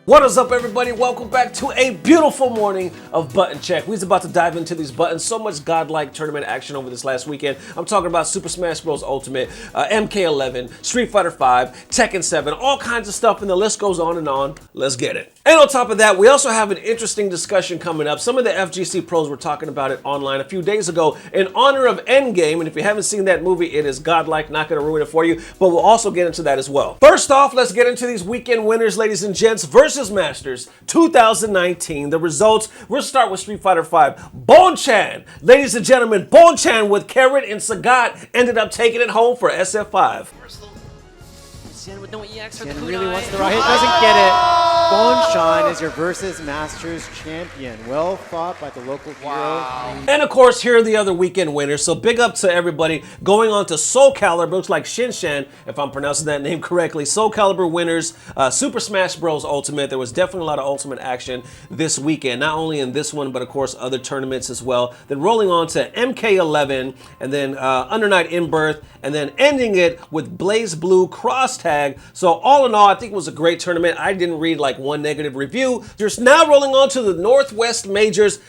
What is up, everybody? Welcome back to a beautiful morning of Button Check. We're about to dive into these buttons. So much godlike tournament action over this last weekend. I'm talking about Super Smash Bros. Ultimate, MK11, Street Fighter 5, Tekken 7, all kinds of stuff, and the list goes on and on. Let's get it. And on top of that, we also have an interesting discussion coming up. Some of the FGC pros were talking about it online a few days ago in honor of Endgame, and if you haven't seen that movie, it is godlike, not going to ruin it for you, but we'll also get into that as well. First off, let's get into these weekend winners, ladies and gents, versus Masters 2019. The results, we'll start with Street Fighter 5. Bonchan, ladies and gentlemen, Bonchan with Carrot and Sagat ended up taking it home for SF5. With no EX for Jen the really wants the right hit, doesn't get it. Bonchan is your versus Masters champion. Well fought by the local hero. And of course, here are the other weekend winners. So big up to everybody going on to Soul Calibur. Looks like Shinshan, if I'm pronouncing that name correctly. Soul Calibur winners, Super Smash Bros. Ultimate. There was definitely a lot of Ultimate action this weekend. Not only in this one, but of course other tournaments as well. Then rolling on to MK11, and then Under Night in Birth, and then ending it with Blaze Blue Cross Tag. So all in all, I think it was a great tournament. I didn't read like one negative review. Just now rolling on to the Northwest Majors.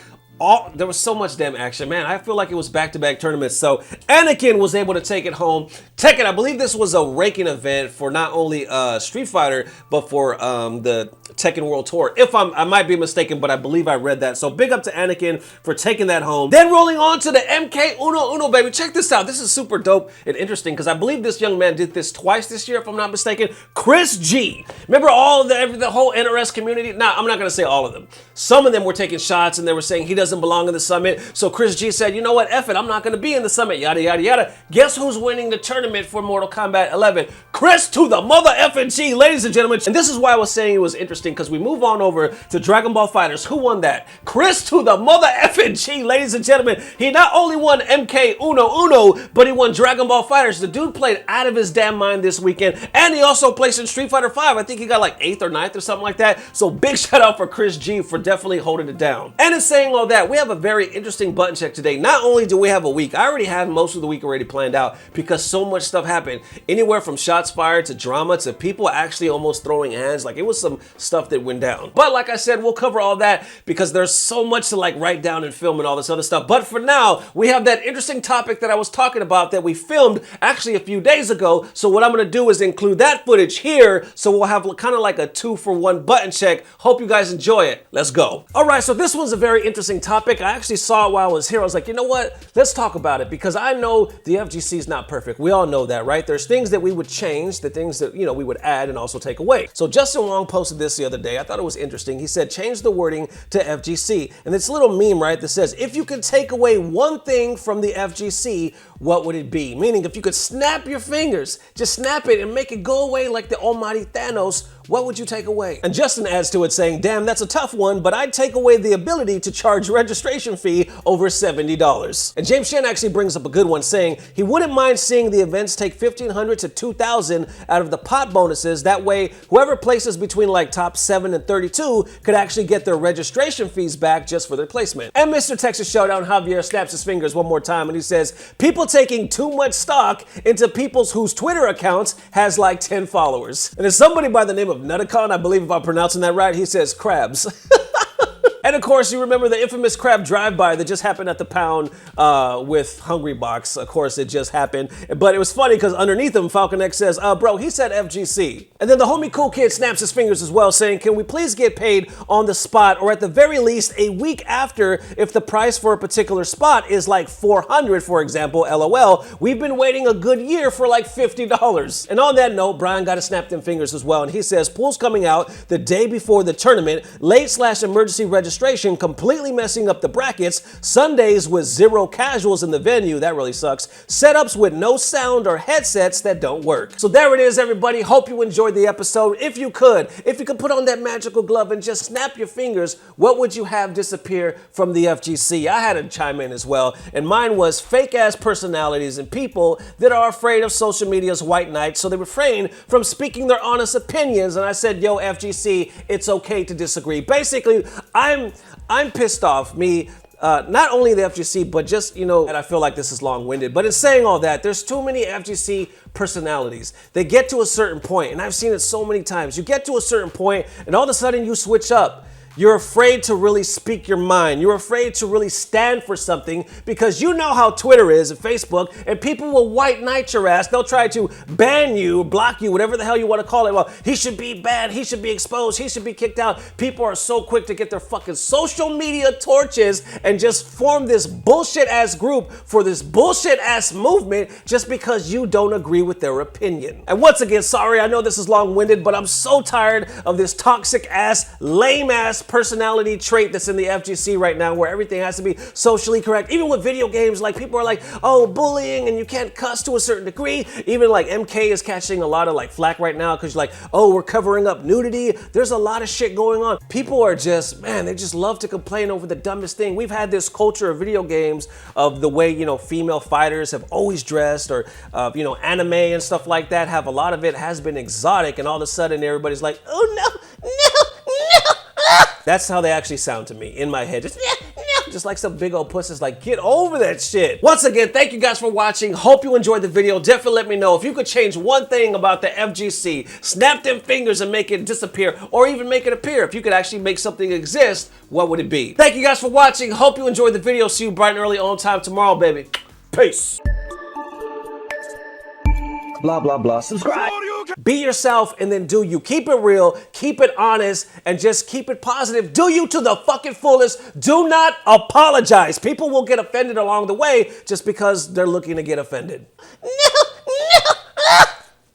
There was so much damn action, man. I feel like it was back-to-back tournaments. So Anakin was able to take it home. Tekken, I believe this was a ranking event for not only Street Fighter, but for the Tekken World Tour. I might be mistaken, but I believe I read that. So big up to Anakin for taking that home. Then rolling on to the MK Uno, baby. Check this out. This is super dope and interesting because I believe this young man did this twice this year, if I'm not mistaken. Chris G. Remember all the whole NRS community? Now, I'm not going to say all of them. Some of them were taking shots and they were saying he doesn't belong in the summit. So Chris G said, you know what, F it, I'm not going to be in the summit, yada, yada, yada. Guess who's winning the tournament for Mortal Kombat 11? Chris to the mother effing G, ladies and gentlemen. And this is why I was saying it was interesting, because we move on over to Dragon Ball FighterZ. Who won that? Chris to the mother effing G, ladies and gentlemen. He not only won MK Uno, but he won Dragon Ball FighterZ. The dude played out of his damn mind this weekend, and he also placed in Street Fighter 5. I think he got like 8th or 9th or something like that. So big shout out for Chris G for definitely holding it down. And in saying all that, we have a very interesting button check today. Not only do we have a week, I already have most of the week already planned out because so much stuff happened. Anywhere from shots fired to drama to people actually almost throwing hands. Like, it was some stuff that went down. But like I said, we'll cover all that because there's so much to like write down and film and all this other stuff. But for now, we have that interesting topic that I was talking about that we filmed actually a few days ago. So what I'm going to do is include that footage here. So we'll have kind of like a 2-for-1 button check. Hope you guys enjoy it. Let's go. All right, so this was a very interesting topic. I actually saw it while I was here. I was like, you know what? Let's talk about it because I know the FGC is not perfect. We all know that, right? There's things that we would change, the things that, we would add and also take away. So Justin Wong posted this the other day. I thought it was interesting. He said, change the wording to FGC. And this little meme, right, that says, if you could take away one thing from the FGC, what would it be? Meaning, if you could snap your fingers, just snap it and make it go away like the almighty Thanos, what would you take away? And Justin adds to it saying, damn, that's a tough one, but I'd take away the ability to charge registration fee over $70. And James Shen actually brings up a good one, saying he wouldn't mind seeing the events take $1,500 to $2,000 out of the pot bonuses. That way, whoever places between like top 7 and 32 could actually get their registration fees back just for their placement. And Mr. Texas Showdown Javier snaps his fingers one more time and he says, people taking too much stock into people's whose Twitter accounts has like 10 followers. And there's somebody by the name of Nutacon, I believe if I'm pronouncing that right, he says crabs. And of course, you remember the infamous crab drive-by that just happened at the pound with Hungry Box. Of course, it just happened. But it was funny because underneath him, Falcon X says, bro, he said FGC. And then the homie Cool Kid snaps his fingers as well, saying, can we please get paid on the spot or at the very least a week after if the price for a particular spot is like $400, for example, LOL. We've been waiting a good year for like $50. And on that note, Brian got to snap them fingers as well. And he says, pool's coming out the day before the tournament, late/emergency registration completely messing up the brackets, Sundays with 0 casuals in the venue, that really sucks, setups with no sound or headsets that don't work. So there it is, everybody. Hope you enjoyed the episode. If you could put on that magical glove and just snap your fingers, what would you have disappear from the FGC? I had to chime in as well, and mine was fake-ass personalities and people that are afraid of social media's white knight, so they refrain from speaking their honest opinions, and I said, yo, FGC, it's okay to disagree. Basically, I'm pissed off. not only the FGC, but just, you know, and I feel like this is long-winded, but in saying all that, there's too many FGC personalities. They get to a certain point, and I've seen it so many times. You get to a certain point, and all of a sudden you switch up. You're afraid to really speak your mind. You're afraid to really stand for something because you know how Twitter is and Facebook, and people will white knight your ass. They'll try to ban you, block you, whatever the hell you want to call it. Well, he should be banned. He should be exposed. He should be kicked out. People are so quick to get their fucking social media torches and just form this bullshit ass group for this bullshit ass movement just because you don't agree with their opinion. And once again, sorry, I know this is long-winded, but I'm so tired of this toxic ass, lame ass personality trait that's in the FGC right now where everything has to be socially correct. Even with video games, like people are like, oh, bullying and you can't cuss to a certain degree. Even like MK is catching a lot of like flack right now because you're like, oh, we're covering up nudity. There's a lot of shit going on. People are just, man, they just love to complain over the dumbest thing. We've had this culture of video games of the way, you know, female fighters have always dressed, or, you know, anime and stuff like that. Have a lot of it has been exotic, and all of a sudden everybody's like, oh no, no. That's how they actually sound to me in my head. Just like some big old pussies, like, get over that shit. Once again, thank you guys for watching. Hope you enjoyed the video. Definitely let me know if you could change one thing about the FGC. Snap them fingers and make it disappear, or even make it appear. If you could actually make something exist, what would it be? Thank you guys for watching. Hope you enjoyed the video. See you bright and early on time tomorrow, baby. Peace. Blah, blah, blah. Subscribe. Be yourself and then do you. Keep it real, keep it honest, and just keep it positive. Do you to the fucking fullest. Do not apologize. People will get offended along the way just because they're looking to get offended. No.